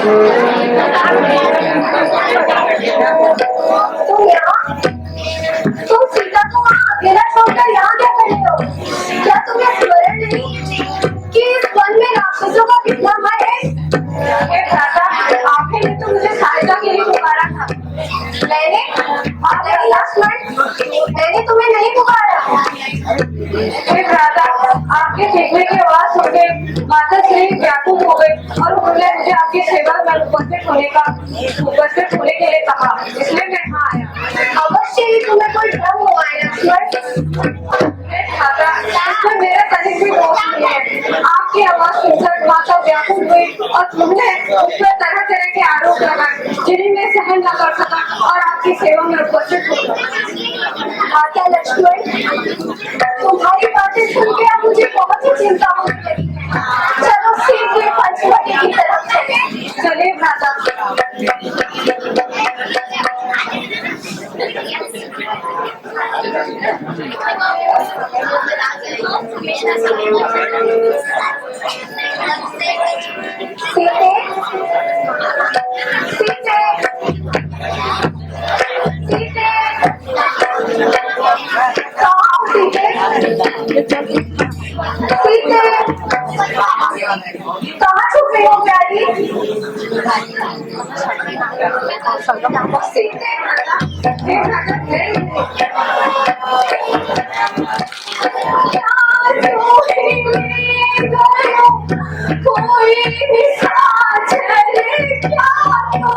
तुम यहाँ, तुम सीता को वहाँ अकेला छोड़कर यहाँ क्या कर रहे हो? क्या तुम्हें स्मरण नहीं कि इस वन में राक्षसों का कितना भय है? भ्राता, आखिर में तो मुझे सहायता के लिए पुकारा था। मैंने मैंने तुम्हें नहीं पुकारा। भ्राता, आपके चीखने की आवाज सुनकर माता श्री व्याकुल हो गई और उन्होंने मुझे आपकी सेवा में उपस्थित होने के लिए कहा, इसलिए मैं यहाँ आया। अवश्य ही तुम्हें कोई भ्रम हुआ है लक्ष्मण। इसमें मेरा तनिक भी दोष नहीं है। आपकी आवाज सुनकर माता व्याकुल हुई और तुमने उस पर तरह तरह के आरोप लगाए जिन्हें मैं सहन न कर सका और आपकी सेवा में उपस्थित हो गया। माता लक्ष्मण, तुम्हारी बातें सुन के अब मुझे बहुत ही चिंता होने लगी। चलो सीधे पंचवटी की तरफ चले। चले भ्राता। कहाँ छुप रही हो प्यारी? कोई भी साथ चले क्या तो,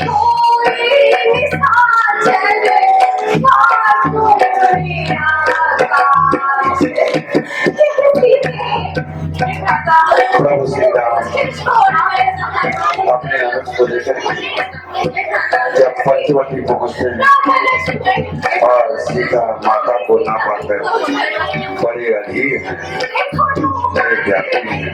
कोई भी साथ चले अपने अनुज को लेकर जब पंचवटी पहुंचते हैं और सीता माता को ना पाकर बड़े अधीर हैं, बड़े व्याकुल हैं।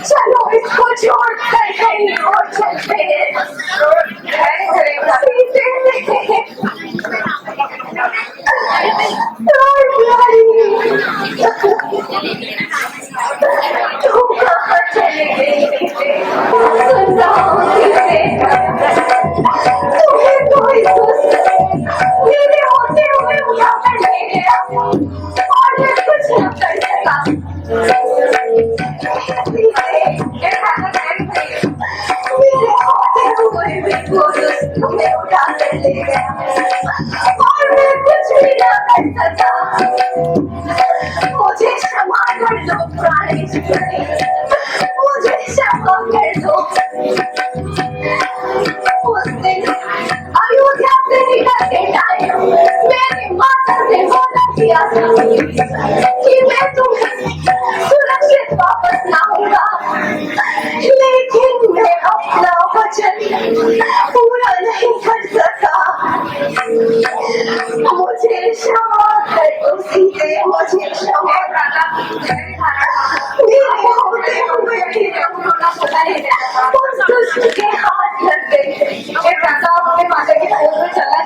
चलो इसको छोड़कर कहीं और चलते हैं। मेरे होते हुए उठाकर ले गया और मैं कुछ न कर सका। तुम्हें उठा कर ले गया और मैं कुछ भी न कर सका। मुझे क्षमा कर दो प्राणी, मुझे क्षमा कर दो। उस दिन अयोध्या से निकल के टाइम मेरी माता से वादा किया था कि मैं तुम्हें सुरक्षित वापस लाऊंगा, लेकिन मैं अपना वचन पूरा नहीं कर सका। मुझे क्षमा कर दो सीते, मुझे क्षमा होते हुए उस दुष्ट के हाथ लग गए। अपने माता के फोन में चला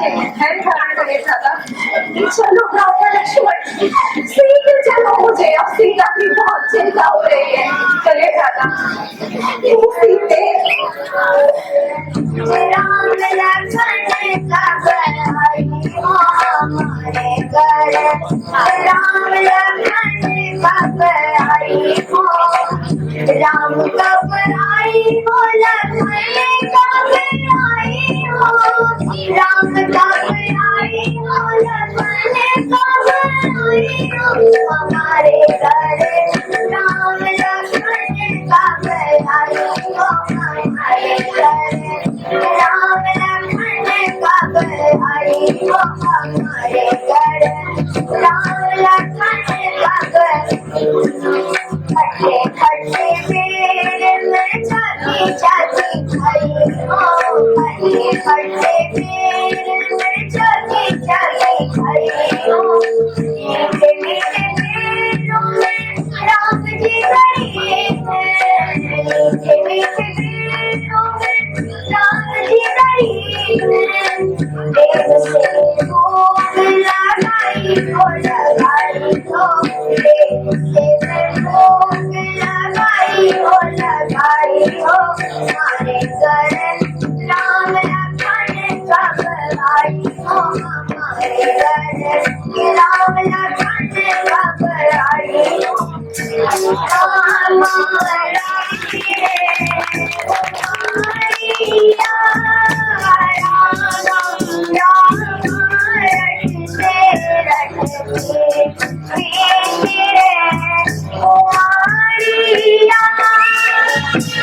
चलो भ्राता लक्ष्मण, सीधे चलो, मुझे अब सीता की बहुत चिंता हो रही है। चले भ्राता। सीते राम लक्ष्मण का बड़ाई हमारे घर, राम लक्ष्मण का बड़ाई हो, राम का बड़ाई हो, लक्ष्मण का बड़ाई हो, राम का बड़ाई हो, लक्ष्मण का बड़ाई हो, हमारे घर राम लक्ष्मण का बड़ाई हो, हमारे घर राम लक्ष्मण का बड़ाई हो, हमारे घर राम लक्ष्मण का बड़ाई। खट्टे खट्टे पेड़ में जाती जाती भाई हो, खट्टे खट्टे पेड़ में जाती मीठे मीठे दिलों में राम जी गए हैं, मीठे मीठे दिलों में राम जी गए हैं। देव से भोग लगाई हो लगाई हो, देव से भोग लगाई हो लगाई हो, हमारे घर राम लखन का भलाई हो, हमारे घर राम लखन का भलाई हो। राम राखिए मैया, राम राम रटते रटते पीछे कुमारिया,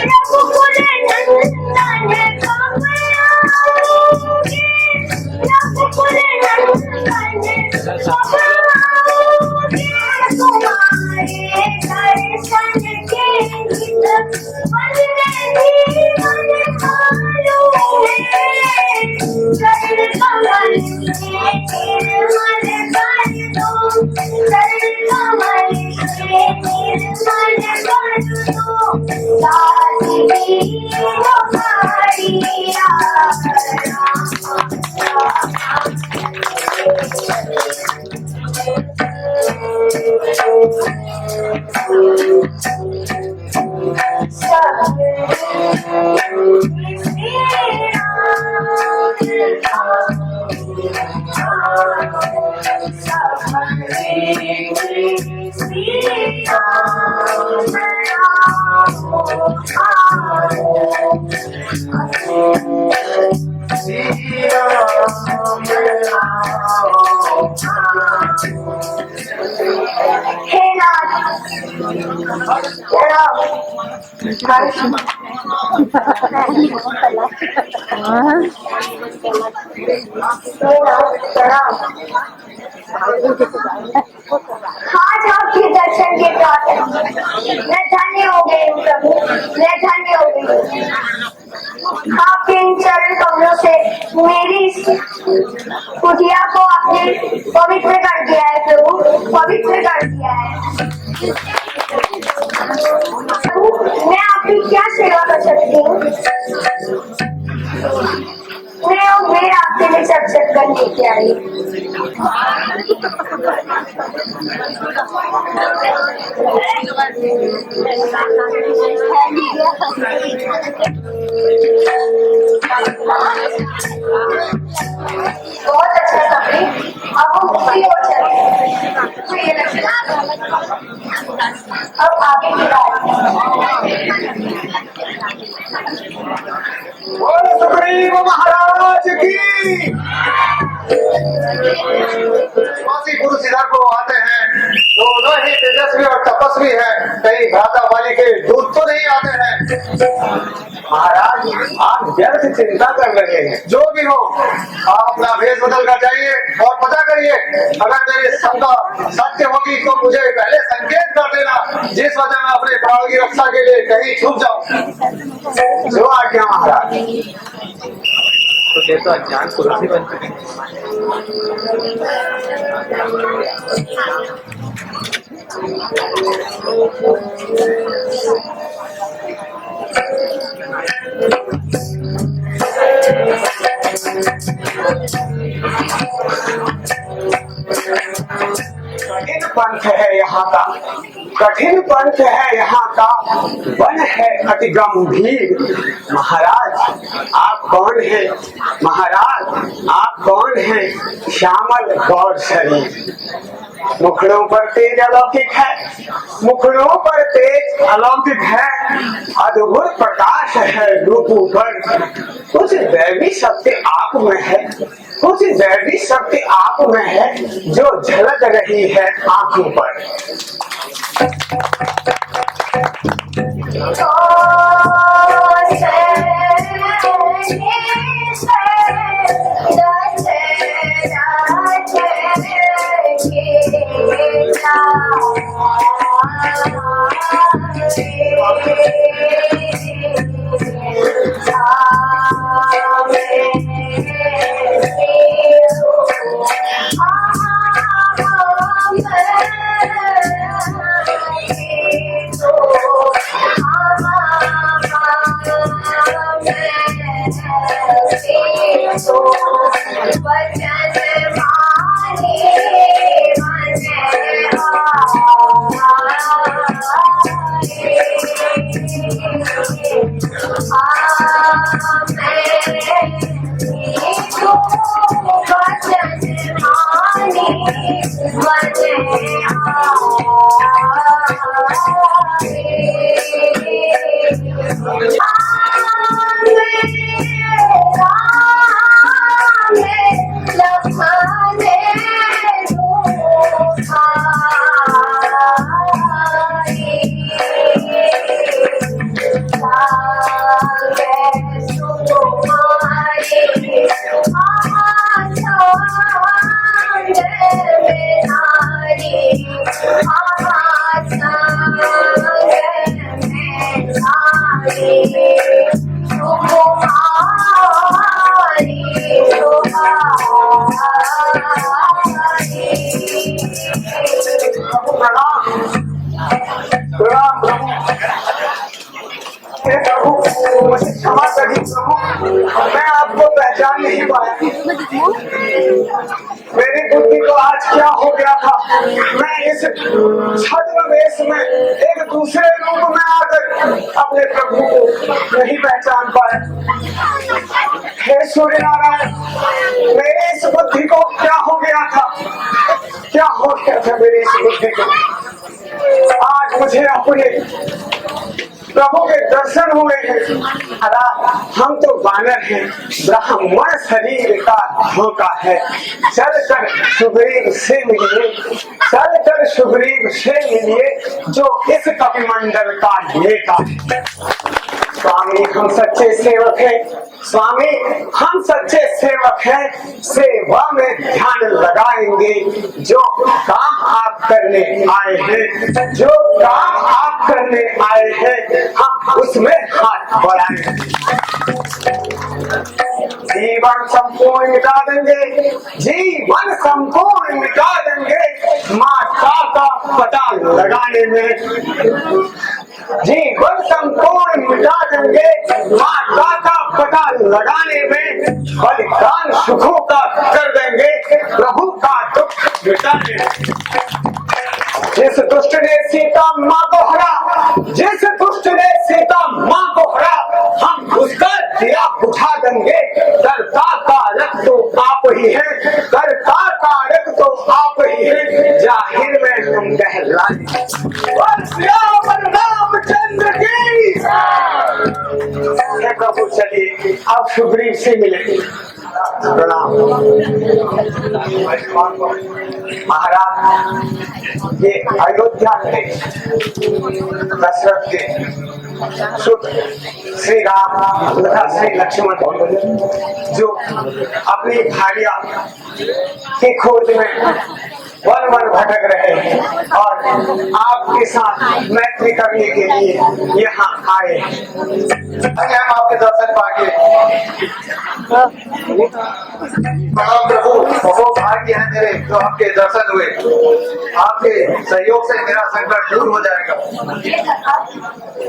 रघुकुल नंदन कब आओगे, रघुकुल नंदन कब आओगे, तुम्हारे दर्शन के नित मन जीवन कालू है, कर कमल से निर्मल कर दो, कर कमल से निर्मल कर दो, सादगी हमारिया आज आपके दर्शन के प्राप्त मैं धन्य हो गई हूँ प्रभु, मैं धन्य हो गई हूँ। आपके इन चरण कमलों से मेरी कुटिया को आपने पवित्र कर दिया है प्रभु, पवित्र कर दिया है। मैं आपकी क्या सेवा कर सकती हूँ? मैं आपके लिए चट कर लेके आई। बहुत अच्छा सब्जी। अब हम उसी ओर चले। अब आगे की बात। बोलो सुग्रीव महाराज की। काशी गुरुशिला को आते हैं, दोनों ही तेजस्वी और तपस्वी हैं, कहीं भ्राता वाली के दूत तो नहीं आते हैं। महाराज आप व्यर्थ चिंता कर रहे हैं, जो भी हो आप अपना भेष बदल कर जाइए और पता करिए, अगर मेरी शंका सत्य होगी तो मुझे पहले संकेत कर देना, जिस वजह में अपने प्राण की रक्षा के लिए कहीं छुप जाऊं। जो आज्ञा महाराज। तो ये तो अज्ञान पुरुष ही बन चुके हैं। कठिन पंथ है यहाँ का, कठिन पंथ है यहाँ का, वन है अति गंभीर। महाराज आप कौन है? महाराज आप कौन है? श्यामल गौर शरीर, मुखड़ों पर तेज अलौकिक है, मुखड़ों पर तेज अलौकिक है, अद्भुत प्रकाश है रूपों पर। कुछ दैवी शक्ति आप में है, कुछ दैवी शक्ति आप में है जो झलक रही है आंखों पर। प्रणाम प्रणाम प्रभु। हे प्रभु मुझे क्षमा करिए प्रभु, मैं आपको पहचान नहीं पाया। मेरी बुद्धि को आज क्या हो गया था, मैं इस छद्म वेश में एक दूसरे रूप में आकर अपने प्रभु को नहीं पहचान पाया। हे सूर्य नारायण, मेरी इस बुद्धि को क्या हो गया था, क्या हो गया था मेरी इस बुद्धि को। आज मुझे अपने प्रभु के दर्शन हुए हैं। हम तो बानर हैं, ब्राह्मण शरीर का धोखा है। चल कर सुग्रीव से मिलिए, चल कर सुग्रीव से मिलिए, जो इस कपिमंडल का नेता है। स्वामी हम सच्चे सेवक हैं, स्वामी हम सच्चे सेवक हैं। सेवा में ध्यान लगाएंगे, जो काम आप करने आए हैं, जो काम आप करने आए हैं, हम उसमें हाथ बढ़ाएंगे। जीवन संपूर्ण मिटा देंगे, जीवन संपूर्ण मिटा देंगे माता का पता लगाने में। जीवन संपूर्ण मिटा देंगे माता का पता लगाने में। बलिदान सुखों का कर देंगे प्रभु का दुख मिटाने में। जिस दुष्ट ने सीता माँ को हरा, जिस दुष्ट ने सीता माँ को हरा, हम उसका दिया बुझा देंगे। कर्ता कारक तो आप ही हैं, कर्ता कारक तो आप ही हैं, जाहिर में हम कहलाएंगे। रामचंद्र की प्रभु। चलिए अब सुग्रीव से मिले। प्रणाम महाराज। ये अयोध्या के दशरथ के सुत श्री राम तथा श्री लक्ष्मण जो अपनी भार्या की खोज में वन वन भटक रहे हैं और आपके साथ मैत्री करने के लिए यहाँ आए। हम आपके दर्शन पाके प्रभु बहुत भाग्य है मेरे जो आपके दर्शन हुए। आपके सहयोग से मेरा संकट दूर हो जाएगा।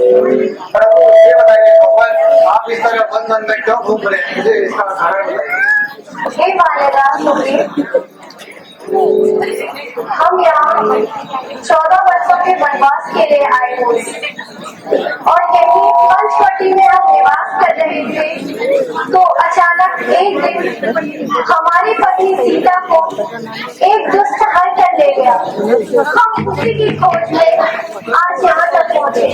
प्रभु ये बताइए भगवान, आप इस तरह वन वन में क्यों घूम रहे हैं, मुझे इसका कारण बताइए। हम यहाँ 14 वर्षों के वनवास के लिए आए हुए और यही पंचवटी में हम निवास कर रहे थे, तो अचानक एक दिन हमारी पत्नी सीता को एक दुष्ट हर ले गया। हम उसी की खोज में आज यहाँ तक पहुँचे।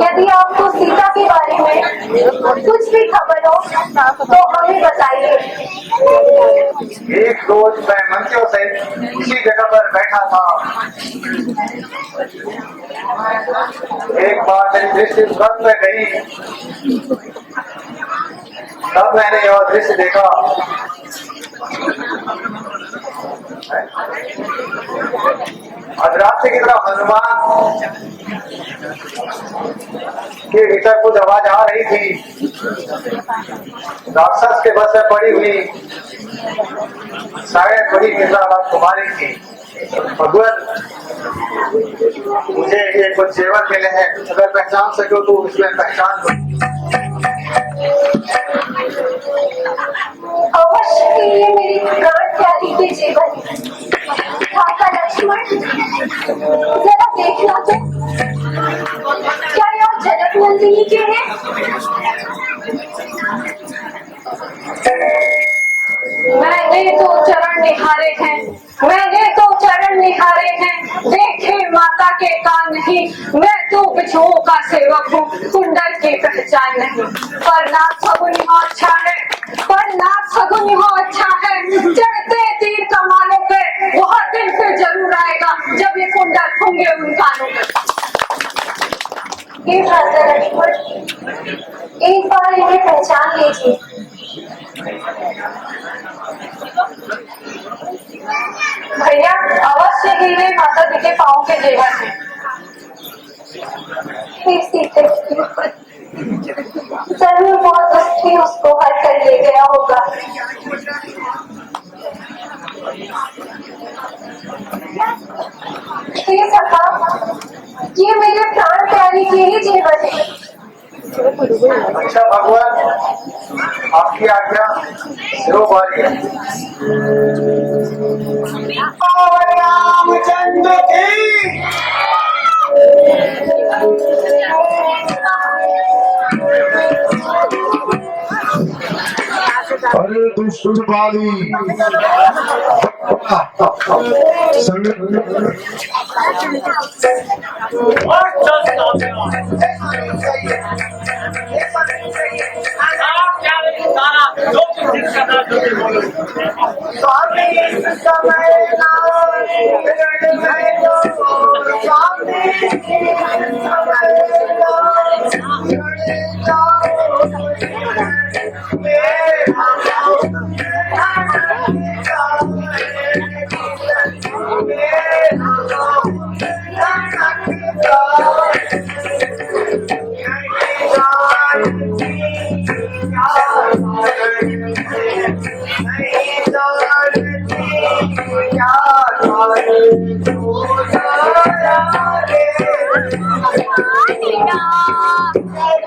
यदि आपको सीता के बारे में कुछ भी खबर हो तो हमें बताइए। एक रोज मैं मंत्रियों से इसी जगह पर बैठा था। एक बार मेरी दृष्टि व्रत में गई, तब मैंने यह दृश्य देखा। अधरात्रि की तरफ हनुमान के भीतर कुछ आवाज आ रही थी, राक्षस के बस में पड़ी हुई शायद बड़ी मित्र आवाज तुम्हारी थी। भगवान मुझे ये कुछ जेवर मिले हैं, अगर पहचान सको तो इसमें पहचान दो। अवश्य के लिए मेरी प्राण प्यारी के जेवर काका लक्ष्मण, जरा देखना तो क्या यह जनक नंदिनी के हैं? मैंने तो चरण निहारे हैं, मैंने तो चरण निहारे हैं, देखे माता के कान नहीं। मैं तो बिछुओं का सेवक हूँ, कुंडल की पहचान नहीं। पर नाथ सगुन यहाँ अच्छा है, पर नाथ सगुन यहाँ अच्छा है। चढ़ते तीर कमानों पे वह दिन फिर जरूर आएगा जब ये कुंडल होंगे उन कानों पे। ये राजा लक्ष्मण, एक बार इन्हें पहचान लीजिए। भैया अवश्य ही वे माता जी के पाँव के जेवर हैं। सीते जरूर बहुत दुष्ट ही उसको हर कर ले गया होगा। अच्छा भगवान, आपकी आज्ञा जो बारी है। रामचंद्र की अरे दुष्ट बाली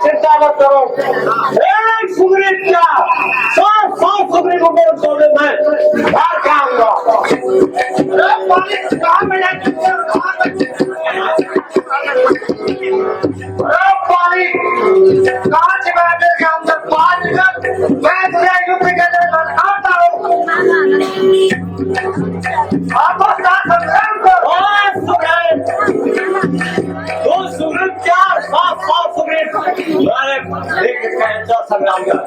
चिंता मत करो, एक सुग्रीव क्या 100 सुग्रीव को छोड़े मैं बाहर क्या आऊंगा। पानी कहाँ से बैठे के अंदर 5 मिनट मैं तुझे युद्ध के लिए लड़काता हूँ। आपस का संग्राम करो। दो सुग्रीव क्या 100 सुग्रीव एक कैसा संग्राम कर।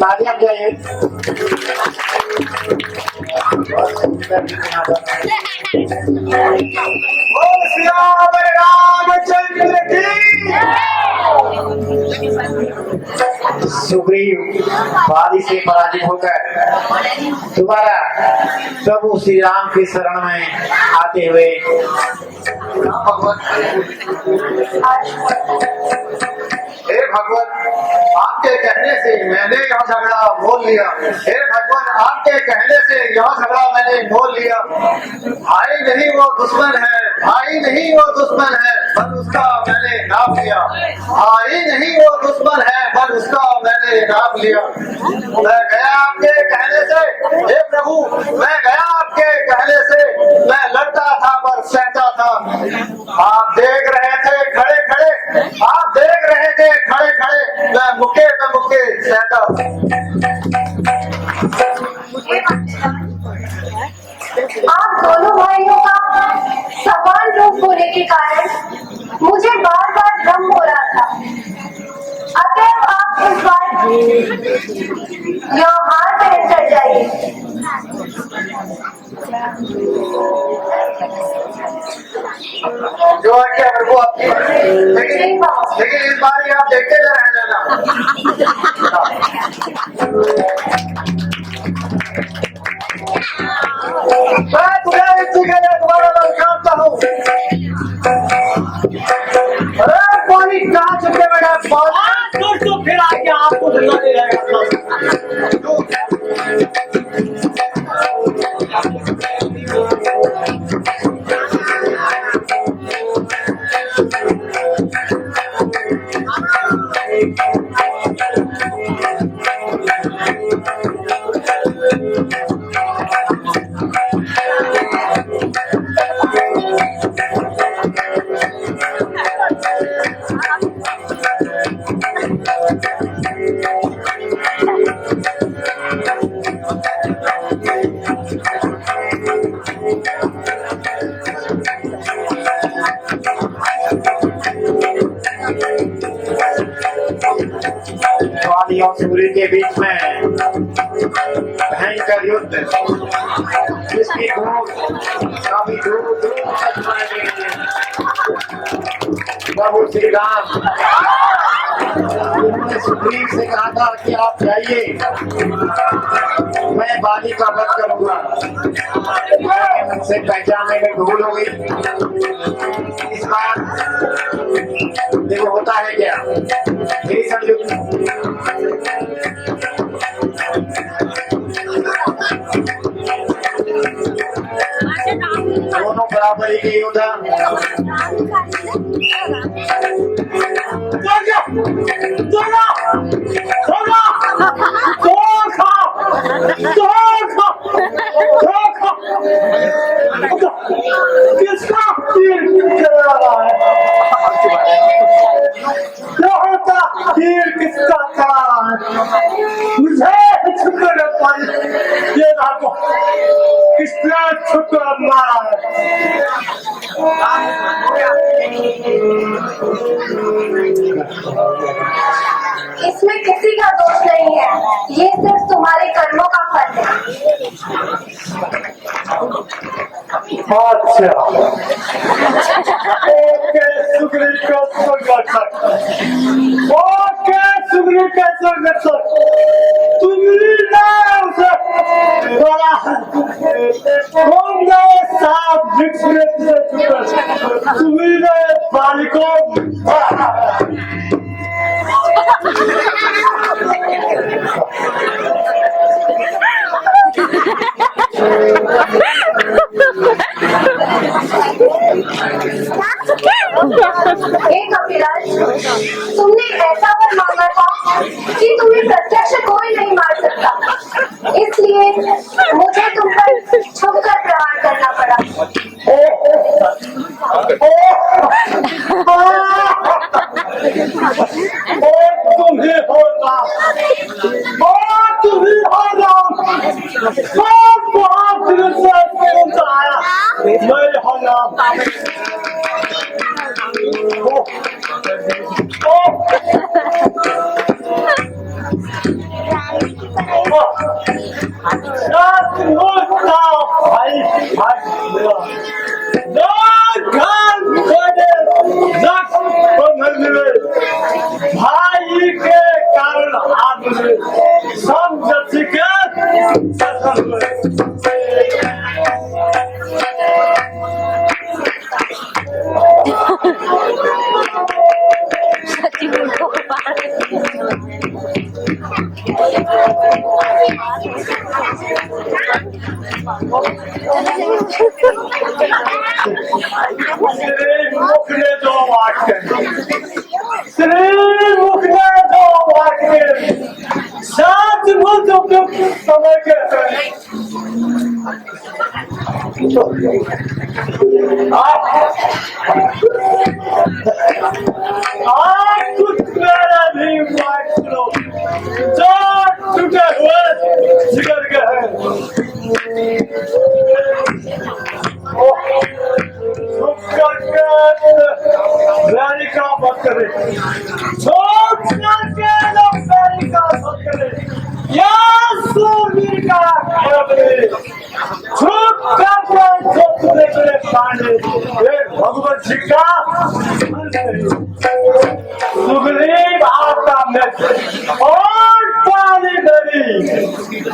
तालियां बजाइए। बोल सियावर रामचंद्र की। सुग्रीव बाली से पराजित होकर दोबारा प्रभु श्री राम के शरण में आते हुए हे भगवान, आपके कहने से मैंने यह झगड़ा मोल लिया। हे भगवान, आपके कहने से यह झगड़ा मैंने मोल लिया। भाई नहीं वो दुश्मन है, भाई नहीं वो दुश्मन है, पर उसका मैंने नाप लिया। भाई नहीं वो दुश्मन है, पर उसका मैंने नाप लिया। मैं गया आपके कहने से, हे प्रभु, मैं गया आपके कहने से। मैं लड़ता था पर सहता था। आप देख रहे थे खड़े खड़े, आप देख रहे थे खड़े खड़े, मैं मुक्के पे मुक्के सहता। आप दोनों भाइयों का समान रूप होने के कारण मुझे बार बार भ्रम हो रहा था। अतः आप इस बार व्यवहार में चल जाइए। जो आज्ञा प्रभु आपकी, लेकिन इस बार ही आप देखते रह जाना। मैं तुम्हें इसी के लिए तुम्हारा ललकारता हूँ। अरे पानी कहाँ चुके बेटा, तो फिर आके आपको धरना दे रहेगा। वाली और सूर्य के बीच में भयंकर युद्ध, जिसकी धूम काफी दूर दूर तक सुनाई दे रही है। प्रभु श्री राम उन्होंने सुग्रीव से कहा था कि आप जाइए, मैं बाली का वध करूंगा, लेकिन उनसे पहचानने में भूल हो गई। इस बार देखो होता है क्या, भीषण युद्ध दोनों बराबरी के योद्धा। किसका तीर चला रहा है? तीर किसका चला रहा है? मुझे शुक्र पर ये देखो किसने शुक्र मारा है। इसमें किसी का दोष नहीं है, ये सिर्फ तुम्हारे कर्मों का फल है। अच्छा ओके सुग्रीव का संगठन, ओके सुग्रीव का संगठन, तुमने उसे बड़ा तुमने साफ वृक्ष में से तुमने बालिकों कपिराज, तुमने ऐसा वर मांगा था कि तुम्हें प्रत्यक्ष कोई नहीं मार सकता, इसलिए मुझे तुम पर छुपकर प्रहार करना पड़ा। तुम्हें होगा, तुम्हें होगा, मैं होगा। भाई के कारण आदमी सब मुख ने दो वाक्य, श्री मुख ने दो वाक्य, सात मुख समय के आप कुछ मेरा भी वाक्य लो, जो टूटे हुए जिगर के हैं। का मत करे, छोड़ करके लोग का मत करे, या सूर्य का करे, छुप करके छोटे बड़े पाने, ये भगवत जी का सुग्रीव आता में और पानी भरी,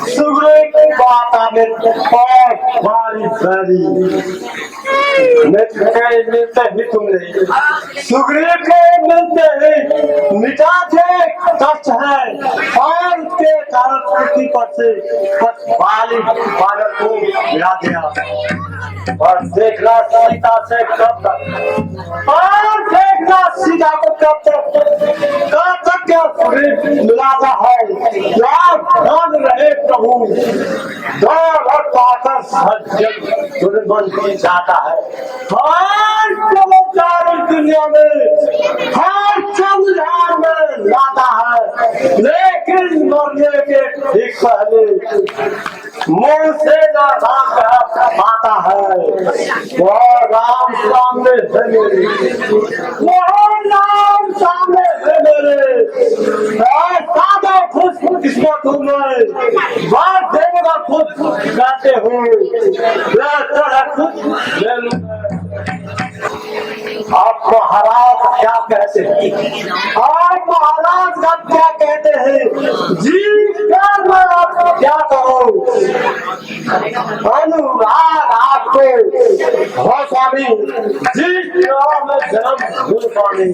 सुग्रीव आता में और पानी भरी, मिलते ही तुमने सुग्रीव के मिलते ही मिटाते कष्ट है और उसके कारण पृथ्वी पर से बाली बालक को मिला दिया। और देखना सीता से कब तक, और देखना सीता को कब तक क्या सुग्रीव मिलाता है, क्या ध्यान रहे प्रभु, दौड़ और पाकर सज्जन दुर्बल भी जाता है। हर चमत्कार दुनिया में हर चमत्कार में लाता है, लेकिन मरने के ठीक पहले मुंह से ना आता है। वो राम सामने है मेरे, वो राम सामने है मेरे, तुम्हें बात देगा खुद गाते हो आप महाराज क्या कहते हैं? आप महाराज का क्या कहते हैं? जी कर मैं आपको क्या कहूँ? अनुराग आपको हो स्वामी, जी मैं जन्म हूँ स्वामी।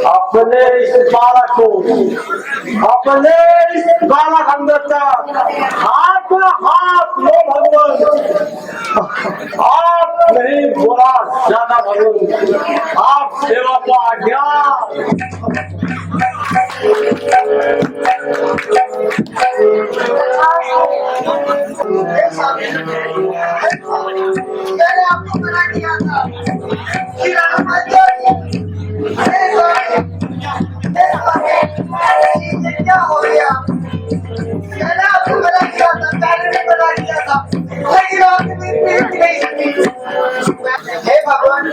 अपने इस बालक को, अपने इस बालक अंदर का हाथ में हाथ लो भगवान। आप नहीं बोला ज्यादा भगवान, आप सेवा को आज्ञा। मैंने आपको मना किया था कि क्या हो गया? मैंने आपको मना किया था, मैंने भी मना किया था, लेकिन आपने मेरी नहीं सुनी। हे भगवान,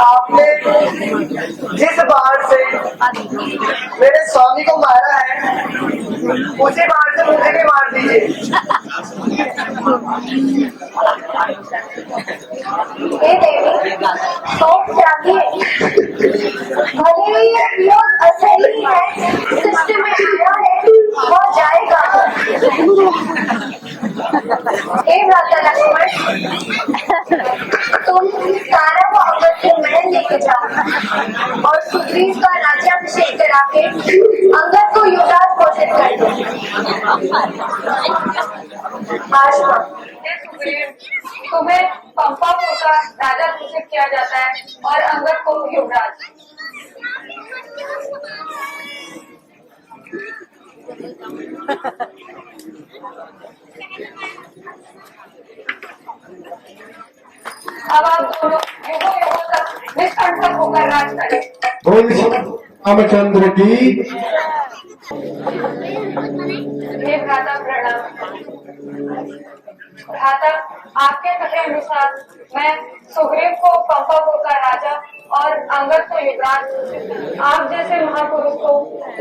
आपने जिस बाहर से मेरे स्वामी को मारा है, उसी बाहर से मुझे भी मार दीजिए। हे देवी, सौंप जागिए। भले ही ये विरोध असली है, सृष्टि में आया है, वह जाएगा। हे भ्राता लक्ष्मण, तुम तारा को अवध के महल लेके जाओ और सुग्रीव का राज्याभिषेक करा के अंगद को युवराज घोषित कर दो। तुम्हें पंपापुर का राजा घोषित किया जाता है और अंगद को युवराज। अब आप दोनों युगों युगों तक निष्कंटक होकर राज करें। बोल रामचंद्र की। हे भ्राता प्रणाम। भ्राता, आपके कथे अनुसार मैं सुग्रीव को पंपापुर का राजा और अंगद को युवराज। आप जैसे महापुरुष को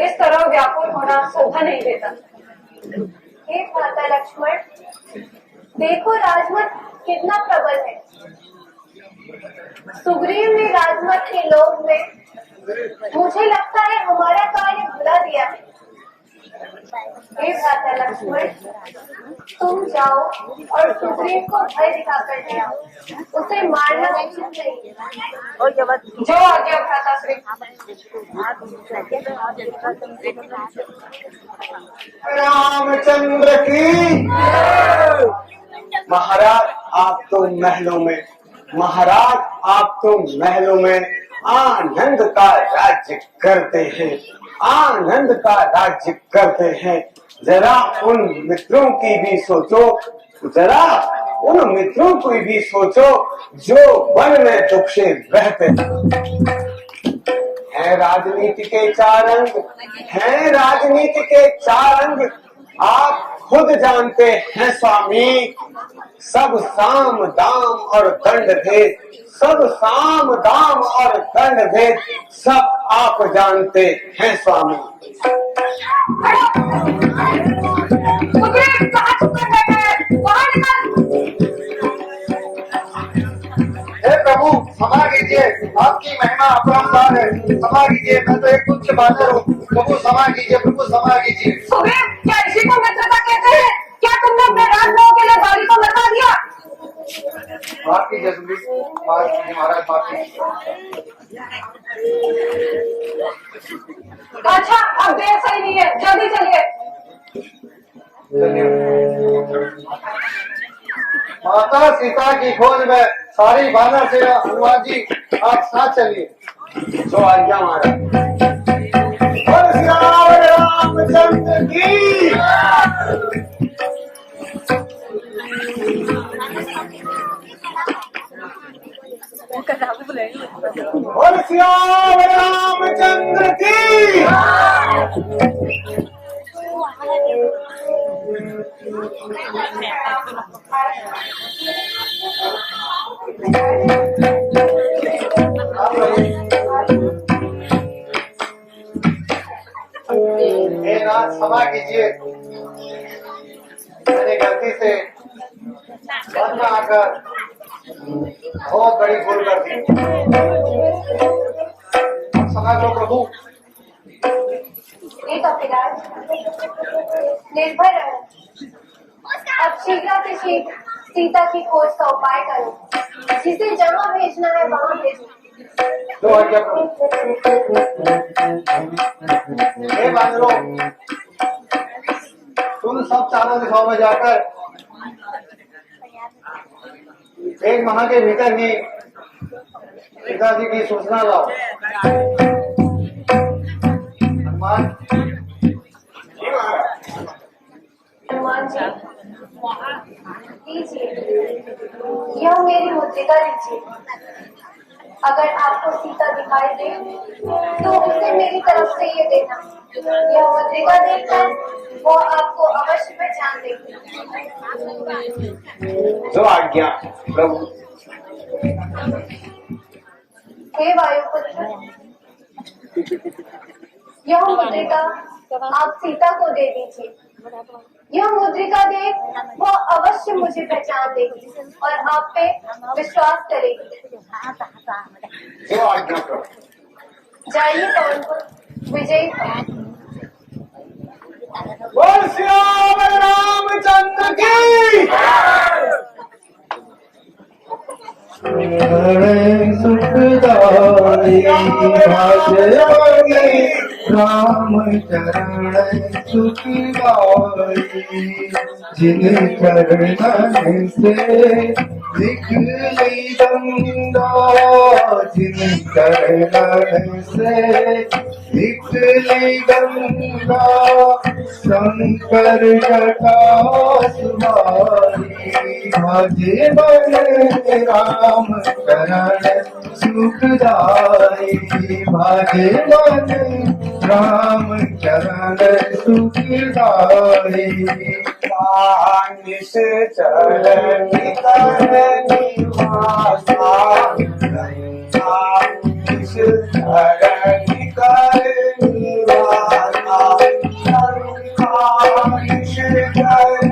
इस तरह व्याकुल होना शोभा नहीं देता। हे भ्राता लक्ष्मण, देखो राजमत कितना प्रबल है। सुग्रीव ने राजमत के लोभ में मुझे लगता है हमारा कार्य भुला दिया है। हे भ्राता लक्ष्मण, तुम जाओ और सुग्रीव को भय दिखाकर ले आओ। उसे मारना उचित नहीं है। जो आज्ञा भ्राता श्री। रामचंद्र की। महाराज आप तो महलों में, महाराज आप तो महलों में आनंद का राज्य करते हैं, आनंद का राज्य करते हैं। जरा उन मित्रों की भी सोचो, जरा उन मित्रों की भी सोचो जो वन में दुख से रहते हैं। राजनीति के चार अंग हैं, राजनीति के चार अंग आप खुद जानते हैं स्वामी। सब साम दाम और दंड भेद, सब साम दाम और दंड भेद सब आप जानते हैं स्वामी। हे प्रभु क्षमा कीजिए, आपकी महिमा अपरंपार है, क्षमा कीजिए। मैं तो एक तुच्छ बानर हूँ, प्रभु क्षमा कीजिए, प्रभु क्षमा कीजिए। सुग्रीव, क्या इसी को मित्रता कहते हैं? क्या तुमने अपने राजमहल के लिए बाली को लगा दिया? माफ कीजिए सुग्रीव, माफ कीजिए महाराज, माफ कीजिए। अच्छा, अब देर सही नहीं है, जल्दी चलिए। माता सीता की खोज में सारी बानर से हनुमान जी आप साथ चलिए। जो आज्ञा महाराज। और श्री रामचंद्र की। और श्री रामचंद्र की। महाराज क्षमा कीजिए, मैंने गलती से वन में आकर बहुत बड़ी भूल कर दी। क्षमा करो प्रभु। ये कपिराज निर्भय रहो, अब शीघ्र से शीघ्र सीता की खोज का उपाय करो, जिसे जहाँ भेजना है वहाँ भेजो। दो आज्ञा प्रभु। हे बानरों, तुम सब चारों दिशाओं में जाकर एक माह के भीतर ही पिताजी की सूचना लाओ। हनुमान हनुमान जी, लीजिए, यह मेरी मुद्रिका लीजिए। अगर आपको सीता दिखाई दे तो उसे मेरी तरफ से ये देना। यह मुद्रिका देखकर वो आपको अवश्य पहचान देगी। दो आज्ञा प्रभु। हे वायुपुत्र, यह मुद्रिका आप सीता को दे दीजिए। यह मुद्रिका देख वो अवश्य मुझे पहचान देगी और आप पे विश्वास करेगी। दो आज्ञा प्रभु। जाइए पवनपुर, विजयी भव। बोल श्याम रामचंद्र की। सुखदाई भाग्यवानी राम चरण सुखदाई, जिन चरणन से निकली गंगा, जिन चरणन से निकली गंगा, शंकर जटा सुहाई, भजे मन राम चरण सुखदाई, भजे मन राम चरण सुखदाई। निश चरण निवासा, निश चरण निवासा, निश चरण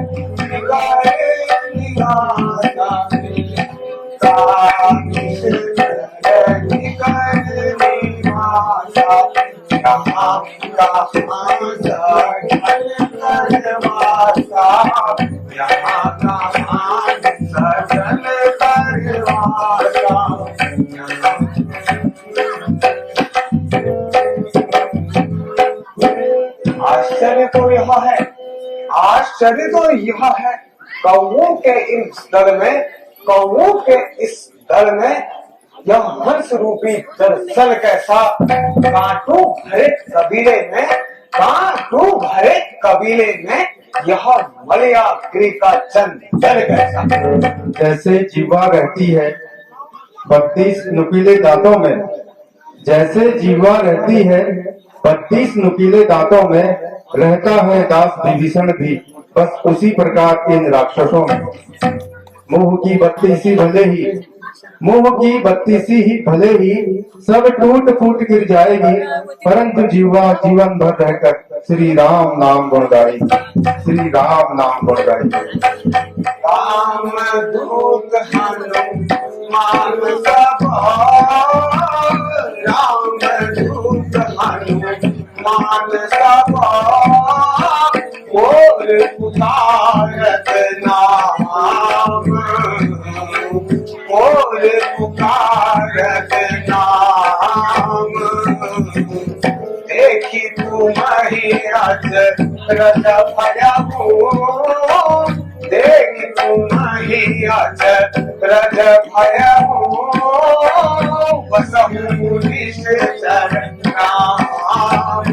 निवासा, निश चरण निवासा, कहाँ यहाँ कहाँ सजन करवासा। आश्चर्य तो यह है, आश्चर्य तो यह है, कौओं के इस दल में, कौओं के इस दल में यह हंस रूपी दरअसल कैसा, कांटों भरे कबीले में, कांटों भरे कबीले में यह मलयाग्री का जंगल कैसा। जैसे जीवा रहती है 32 नुकीले दांतों में, जैसे जीवा रहती है 32 नुकीले दांतों में, रहता है दास विभीषण भी बस उसी प्रकार इन राक्षसों में। मुंह की 32 भले ही, मुंह की 32 ही भले ही सब टूट फूट गिर जाएगी, परंतु जीवा जीवन भर रहकर श्री राम नाम गुण गाएगी, श्री राम नाम गुण गाएगी। राम दूत हनुमान सभा, राम दूत हनुमान सभा, बोल पुकारत नाम, बोल पुकारत नाम, देखी तुम्हारी रज रज भयभू, देख तुम्हारी रज रज भयभू, बसहु निश्चर राम,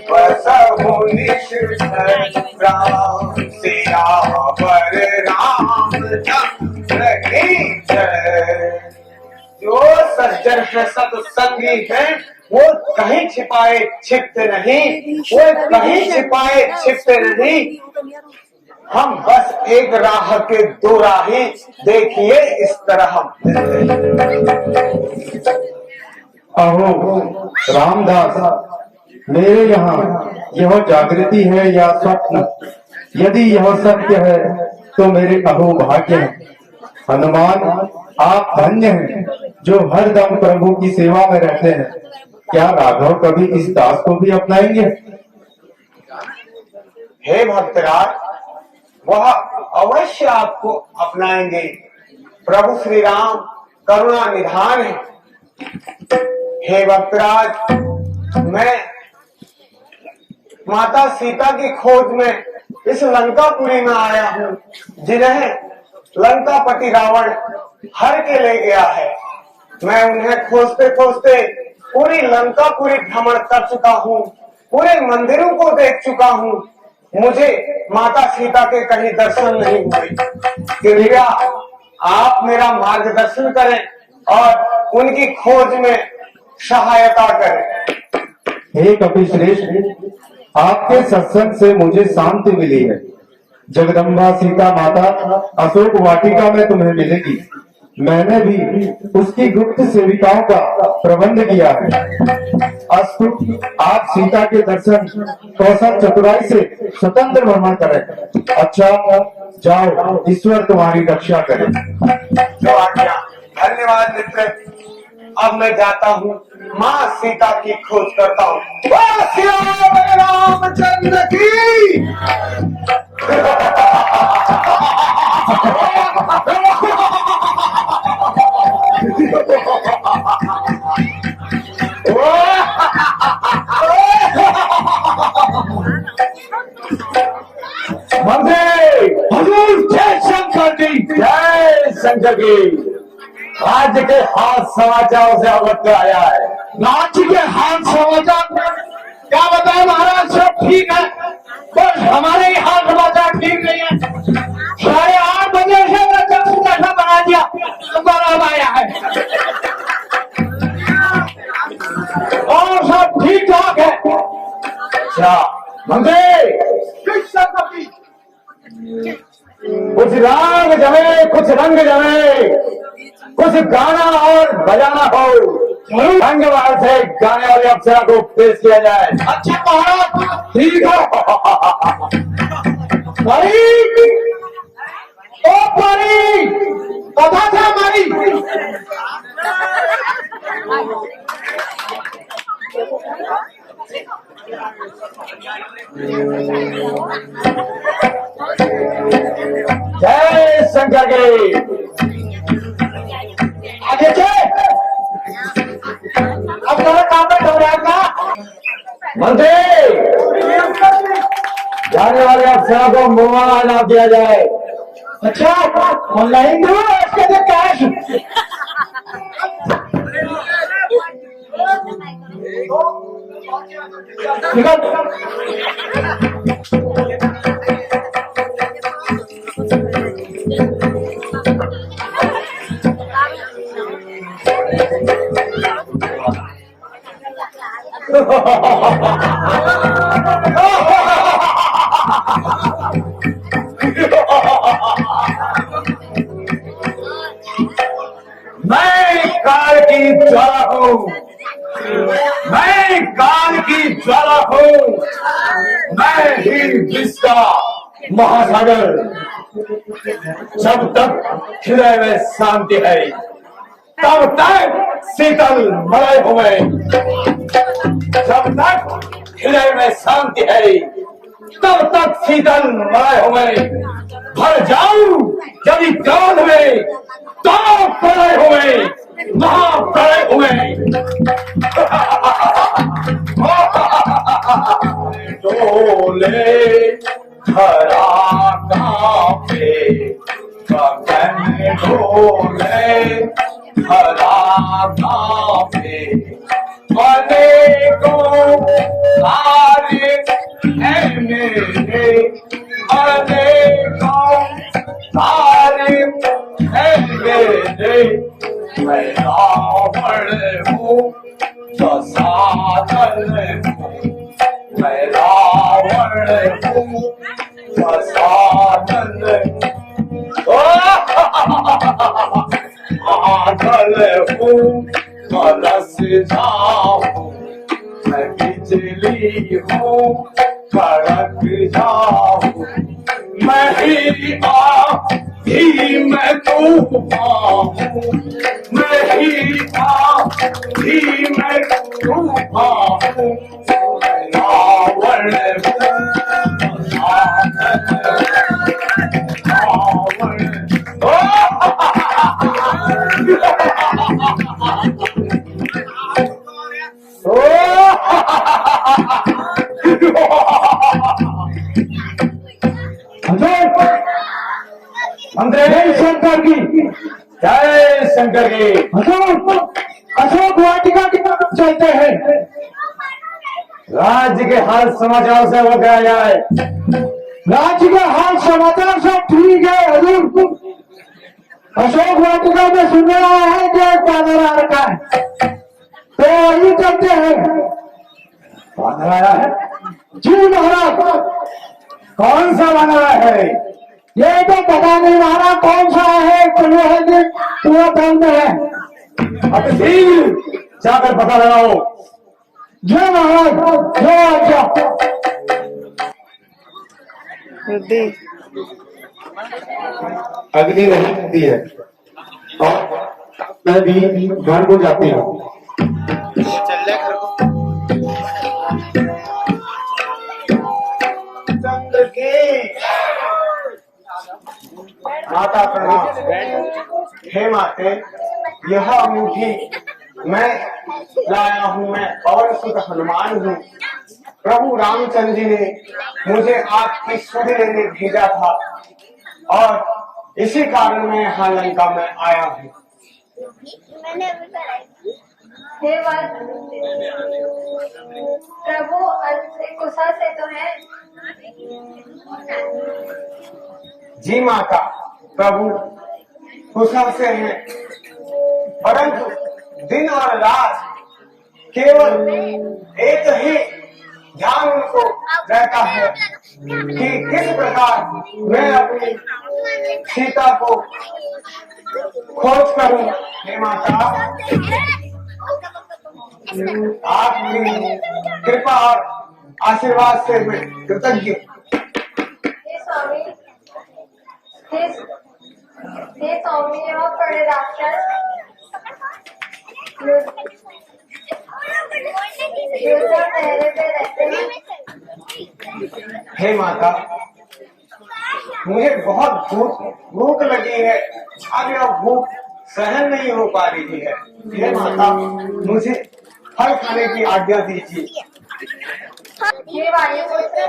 बसहु निश्चर राम, सियावर रामचंद्र की जय। जो सज्जन है सत्संगी है, वो कहीं छिपाए छिपते नहीं, वो कहीं छिपाए छिपते नहीं। हम बस एक राह के दो राहें देखिए इस तरह अहो रामदास, मेरे यहाँ यह जागृति है या स्वप्न? यदि यह सत्य है तो मेरे अहोभाग्य है। हनुमान, आप धन्य हैं जो हर दम प्रभु की सेवा में रहते हैं। क्या राघव कभी इस दास को भी अपनाएंगे? हे भक्तराज, वह अवश्य आपको अपनाएंगे। प्रभु श्री राम करुणा निधान है। हे भक्तराज, मैं माता सीता की खोज में इस लंकापुरी में आया हूँ, जिन्हें लंकापति रावण हर के ले गया है। मैं उन्हें खोजते खोजते पूरी लंकापुरी भ्रमण कर चुका हूँ, पूरे मंदिरों को देख चुका हूँ। मुझे माता सीता के कहीं दर्शन नहीं हुए। कृपया आप मेरा मार्गदर्शन करें और उनकी खोज में सहायता करें। हे कपिश्रेष्ठ, आपके सत्संग से मुझे शांति मिली है। जगदम्बा सीता माता अशोक वाटिका में तुम्हें मिलेगी। मैंने भी उसकी गुप्त सेविकाओं का प्रबंध किया है। अस्तु, आप सीता के दर्शन कौशल चतुराई से स्वतंत्र भ्रमण करें। अच्छा, जाओ, ईश्वर तुम्हारी रक्षा करे। जो आज्ञा। धन्यवाद मित्र। अब मैं जाता हूँ, माँ सीता की खोज करता हूँ। रामचंद्र की हजूर जय शंकर की, जय शंकर की। राज्य के हाथ समाचारों से अवगत आया है। राज्य के हाथ समाचार क्या बताए महाराज? सब ठीक है, बस हमारे ही हाथ समाचार ठीक नहीं है। 8:30 बजे से ऐसा बना दिया, अब आया है और सब ठीक ठाक है। अच्छा मंदिर, कुछ राग जमे, कुछ रंग जमे, कुछ गाना और बजाना हो। रंग बाहर से गाने वाले अप्सरा को पेश किया जाए। अच्छा महाराज, ठीक है। परी, ओ परी, कथा था हमारी। जय शंकर के। आगे अब थोड़ा काम में हो रहा था। मंत्री, जाने वाले अफसरों को मुआवजा ना दिया जाए। अच्छा, ऑनलाइन दो इसके लिए कैश। मैं काल की ज्वाला हूँ, मैं काल की ज्वाला हूँ, मैं ही विश्व का महासागर। जब तक हृदय में शांति है तब तक शीतल मलय हुए। जब तक हृदय में शांति है तब तक शीतल मलय हुए। भर जाऊं यदि क्रोध में तो प्रलय हुए, महाप्रलय हुए। डोले धरा कांपे, गगन डोले धरा कांपे। अनेकों तारे हैं मेरे, अनेकों तारे हैं मेरे। मैं रावण हूँ साधन हूँ, मैं रावण हूँ साधन। आधल हूँ रस जाऊँ, मैं बीच बिजली हूँ कड़क जाऊं, मैं ही आंधी में तूफान हूँ, मैं ही आंधी में तूफान हूँ, रावण जय शंकर की, जय शंकर की। अशोक वाटिका की तरफ चलते हैं, राज्य के हाल समाचार से अवगत कराया है। राज्य के हाल समाचार सब ठीक है हजूर। अशोक वाटिका में सुन रहा है कि एक बानर आ रखा है, तो वही करते हैं। बानर आया है? जी महाराज। कौन सा बानर है? ये तो पता नहीं महाराज कौन सा है, तो है कि पूरा टाइम में है। अब ठीक जाकर पता लगाओ। जय महाराज, जय आज्ञा। अग्नि नहीं होती है और मैं भी घर को जाती हूँ। चंद्र की माता प्रणाम। हे माते, यह अंगूठी मैं लाया हूँ, मैं और सुध हनुमान हूँ। प्रभु रामचंद्र जी ने मुझे आपकी सुध लेने भेजा था और इसी कारण मैं यहाँ लंका में आया हूँ। हे वत्स, प्रभु से कुशल से तो है? जी माता, प्रभु कुशल से हैं, परंतु दिन और रात केवल एक ही ध्यान उनको रहता है कि किस प्रकार मैं अपनी सीता को खोज करूं। हे माता, आपकी कृपा और आशीर्वाद से मैं कृतज्ञ हूं। हे स्वामी, हे स्वामी, यह बड़े राक्षस युद्ध पहरे पे रहते हैं। हे माता, मुझे बहुत भूख लगी है, अब यह भूख सहन नहीं हो पा रही है। हे माता, मुझे फल खाने की आज्ञा दीजिए। हे वायुपुत्र,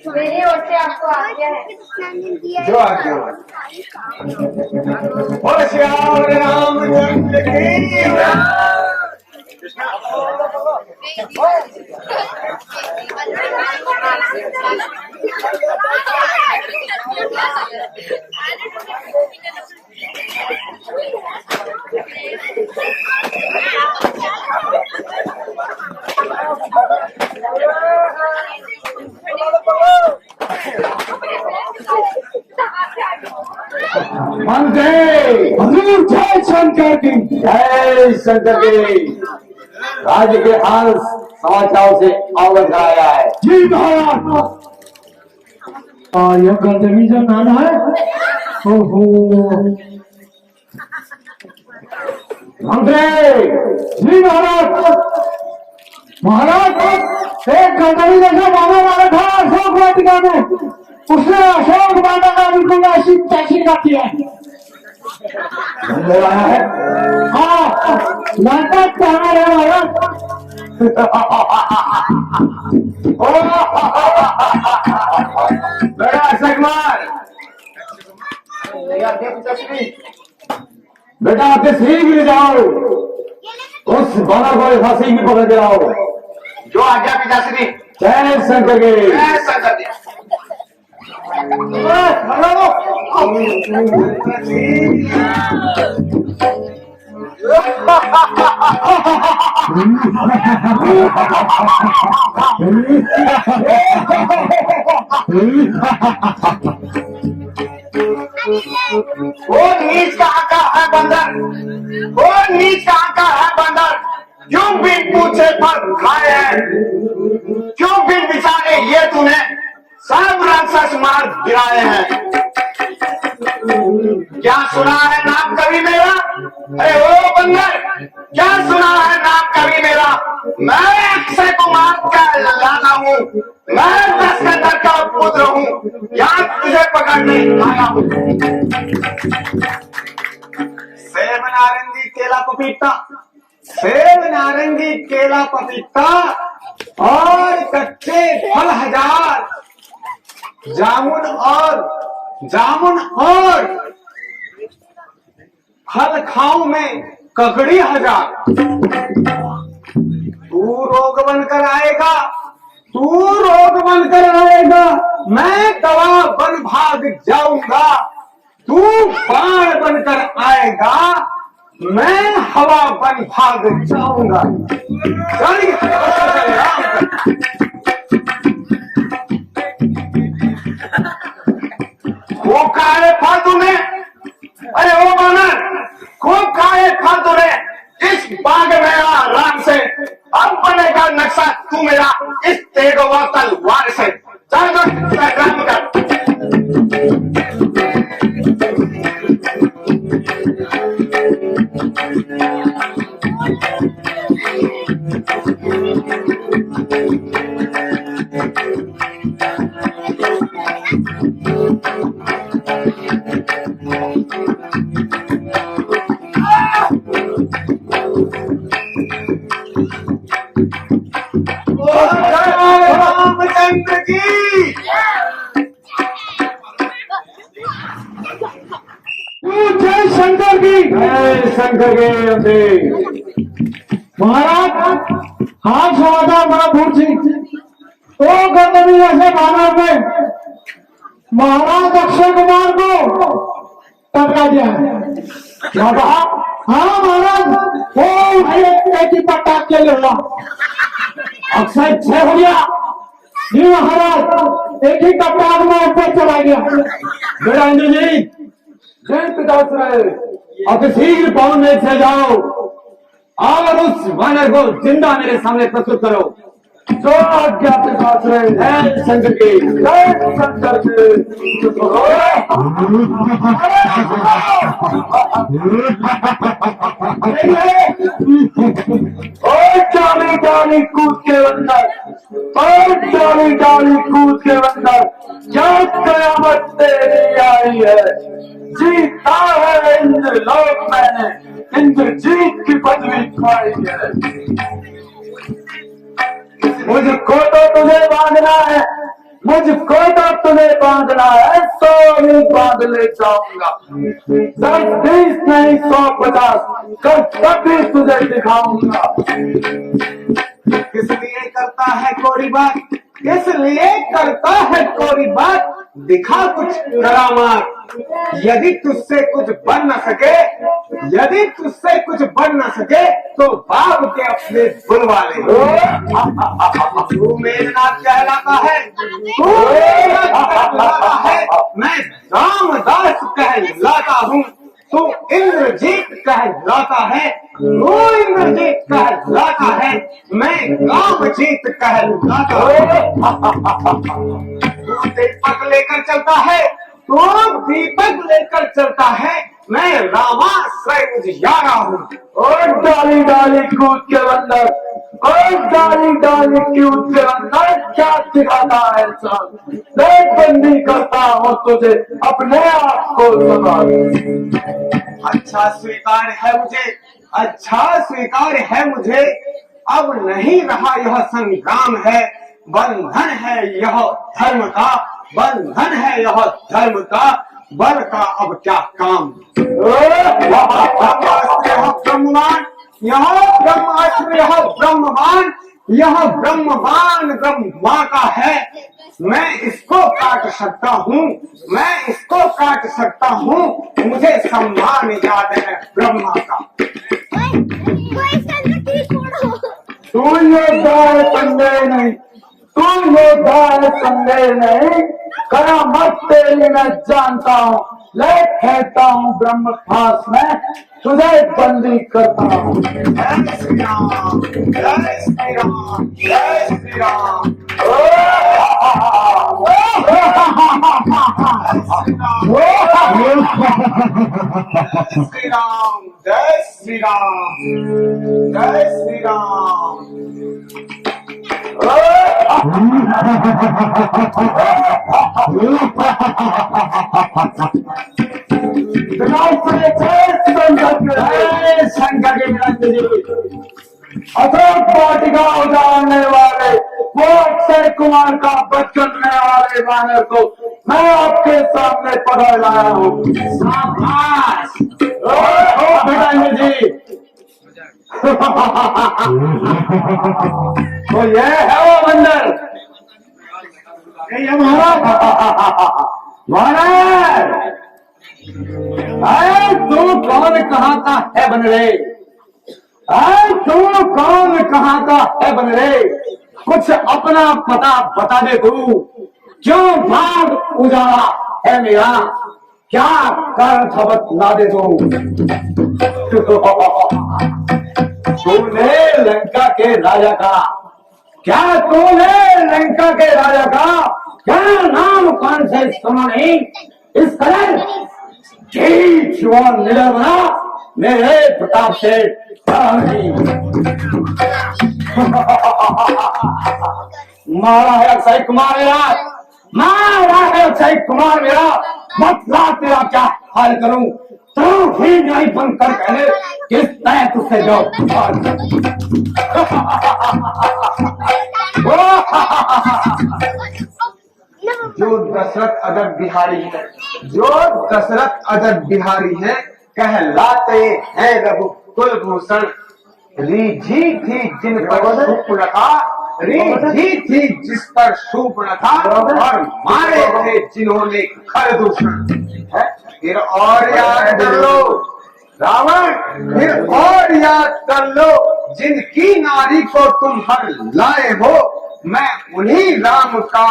मेरी ओर से आपको आज्ञा है। जो आज्ञा बोल श्याम रामचंद्र की। हजूर जय शंकर की, जय शंकर की। राज्य के हाल समाचारों से अवगत कराया है। जी महाराज। और यह गौतमी जो नाम है, ओहो मंत्री। जी महाराज। महाराज, एक गौतमी जैसा बाबा मारा था अशोक वाटिका में, उसने अशोक वाटिका का बिल्कुल ऐसी तैसी काटी है। आया है? हाँ, नाटक कहना है महाराज। बेटा अक्षय कुमार, बेटा आपके श्री गिर जाओ, उस बानर को फांसी की पकड़ के लाओ। जो आज्ञा पिताश्री। जय शंकर के। जय शंकर जी। वो नीच कहाँ का है बंदर, वो नीच कहाँ का है बंदर क्यों बिन पूछे फल खाए हैं, क्यों बिन विचारे ये तूने सब राक्षस मार गिराए हैं। क्या सुना है नाम कभी मेरा, अरे ओ बंदर, क्या सुना है नाम कभी मेरा। मैं अक्षय कुमार का लाला हूँ, मैं दशरथ का पुत्र हूँ, यहाँ तुझे पकड़ने आया हूँ। सेब नारंगी केला पपीता, सेब नारंगी केला पपीता और कच्चे फल 1000, जामुन और फल खाऊं मैं ककड़ी 1000। तू रोग बनकर आएगा, तू रोग बनकर आएगा, मैं दवा बन भाग जाऊंगा। तू बाण बनकर आएगा, मैं हवा बन भाग जाऊंगा। खूब खाए फल तूने, अरे ओ बानर, खूब खाए फल तूने इस बाग में आराम से। अब बनेगा नक्शा तू मेरा इस तेगवा तलवार से। चल काम कर। रामचंद्र की जय शंकर की, जय शंकर के। महाराज हाँ समाचार बड़ा भूल थी तो गंदगी ऐसे मानव में महाराज अक्षय कुमार को टकरा दिया है। क्या कहा? हाँ महाराज, वो एक ही पटाख के लिए हुआ, अक्षय छह हो गया। जी महाराज, एक ही कप्तान में ऊपर चला गया। बेटा इंद्र जी, जय पिताश्रय, अब शीघ्र पवन से जाओ और उस वानर को जिंदा मेरे सामने प्रस्तुत करो। जो आज्ञा पिताश्रय। जय शंकर की, जय शंकर की। डाली डाली कूद के बंदर, डाली डाली कूद के बंदर, क्या कयामत तेरी आई है। जीता है इंद्र लोक, मैंने इंद्रजीत की पदवी पाई है। मुझको तो तुझे बांधना है, मुझको तो तुझे बांधना है, 100 ही बांध ले जाऊंगा। 10 20 नहीं 150 कभी तुझे दिखाऊंगा। किस लिए करता है कोरी बात, किस लिए करता है कोरी बात, दिखा कुछ करामात। यदि तुझसे कुछ बन न सके, यदि तुझसे कुछ बन न सके तो बाप के अपने बुलवा ले। तू मेघनाथ कहलाता है, तू मेघनाथ कहलाता है, मैं रामदास कहलाता हूँ। तू इंद्रजीत कहलाता है, तू इंद्रजीत कहलाता है, मैं कामजीत कहलाता हूँ। तू दीपक लेकर चलता है, तू दीपक लेकर चलता है, मैं रामाश्रय उजियारा हूँ। और डाली डाली कूद के बंदर, और डाली डाली कूद के बंदर, क्या दिखाता है सब। देख बंदी करता हूँ तुझे अपने आप को संभाल। अच्छा स्वीकार है मुझे, अच्छा स्वीकार है मुझे, अब नहीं रहा यह संग्राम है। बंधन है यह धर्म का, बंधन है यह धर्म का, बल का अब क्या काम। ब्रह्मवान, यह ब्रह्मास्त्र, यह ब्रह्मवान, यह ब्रह्मवान ब्रह्मा का है। मैं इसको काट सकता हूँ, मैं इसको काट सकता हूँ, मुझे सम्मान याद है ब्रह्मा का। तू योद्धा है संदेह नहीं, तू योद्धा है संदेह नहीं, करामत तेरी मैं जानता हूँ। ले कहता हूँ ब्रह्म खास में तुझे बंदी करता हूँ। जय श्री राम, जय श्री राम, जय श्री राम। श्री राम, जय श्री राम, जय श्री राम। शंकर के अशोक वाटिका उजाड़ने वाले वो अक्षय कुमार का बच्चन करने वाले वानर को मैं आपके सामने पकड़ लाया हूँ। शाबाश बेटा जी। तो ये है वो बंदर, ये महाराज तू कौन कहाँ का है बनरे? तू कौन कहाँ का है बनरे? कुछ अपना पता बता दे तू। क्यों भाग उजाड़ा है मेरा? क्या कारण था बता दे तू। तूने लंका के राजा का क्या क्या नाम कौन से सुना नहीं? इस कदर निर्भरा मेरे प्रताप से मारा है अक्षय कुमार मेरा, मतलब तेरा क्या हाल करूं? तो भी नहीं बंद कर कहने किस तरह तुझसे जाओ। जो दशरथ अदब बिहारी है कहलाते हैं रघुकुल भूषण। रीझी थी जिन पर शूर्पणखा, रीझी थी जिस पर शूर्पणखा, और मारे थे जिन्होंने खरदूषण। फिर और याद कर लो रावण, फिर और याद कर लो जिनकी नारी को तुम हर लाए हो। मैं उन्हीं राम का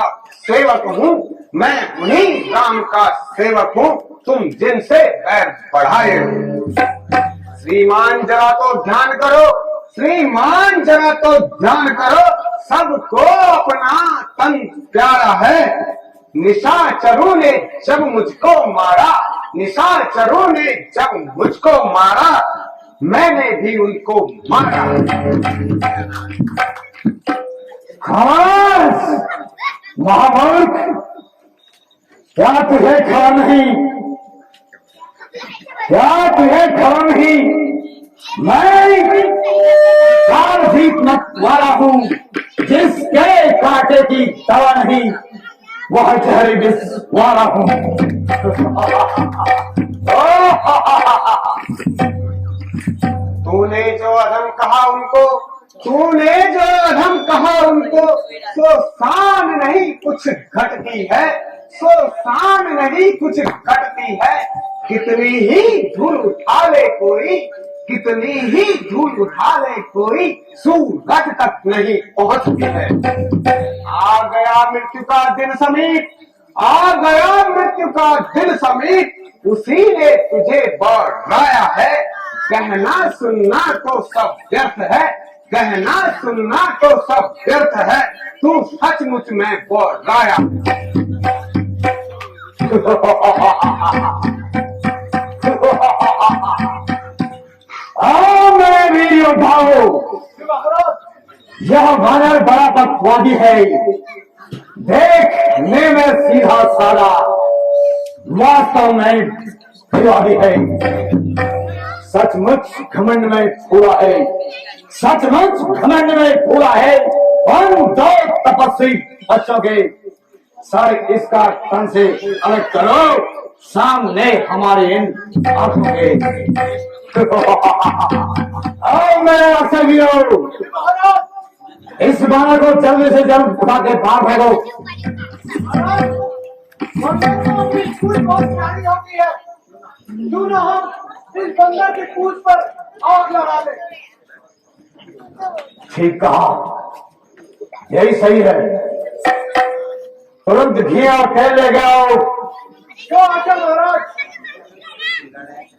सेवक हूँ, मैं उन्हीं राम का सेवक हूँ, तुम जिनसे बैर बढ़ाए हो। श्रीमान जरा तो ध्यान करो, श्रीमान जरा तो ध्यान करो, सबको अपना तन प्यारा है। निशाचरों ने जब मुझको मारा, निशाचरों ने जब मुझको मारा, मैंने भी उनको मारा। खास महामूर्ख, क्या तुझे खबर नहीं? क्या तुझे खबर नहीं? मैं काल जीत वाला हूँ, जिसके कांटे की दवा नहीं, वह जहरी विष वाला हूँ। तूने जो अधम कहा उनको, तूने जो अधम कहा उनको, सो शान नहीं कुछ घटती है, सो शान नहीं कुछ घटती है। कितनी ही धूल उठा ले कोई, कितनी ही धूल उठा ले कोई, सूरज तक नहीं पहुंचती है। आ गया मृत्यु का दिन समीप, आ गया मृत्यु का दिन समीप, उसी ने तुझे बढ़ाया है। कहना सुनना तो सब व्यर्थ है, कहना सुनना तो सब व्यर्थ है, तू सचमुच में बढ़ाया। आओ मेरे वीडियो भाओ, यह वानर बड़ा बकवादी है। देखने में सीधा साधा, वास्तव में विवादी है। सचमुच घमंड में पूरा है, सचमुच घमंड में पूरा है। हम दो तपस्वी बच्चों के सर इसका तन से अलग करो, सामने हमारे इन आंखों के। आओ मेरे अक्षय वीरों, इस बानर को जल्दी से जल्द उठा के बाहर फेंको। क्यों ना हम इस बंदर की पूंछ पर आग लगा ले। ठीक कहा, यही सही है। तुरंत घी और तेल ले गए आओ। क्यों आचा महाराज, गणेश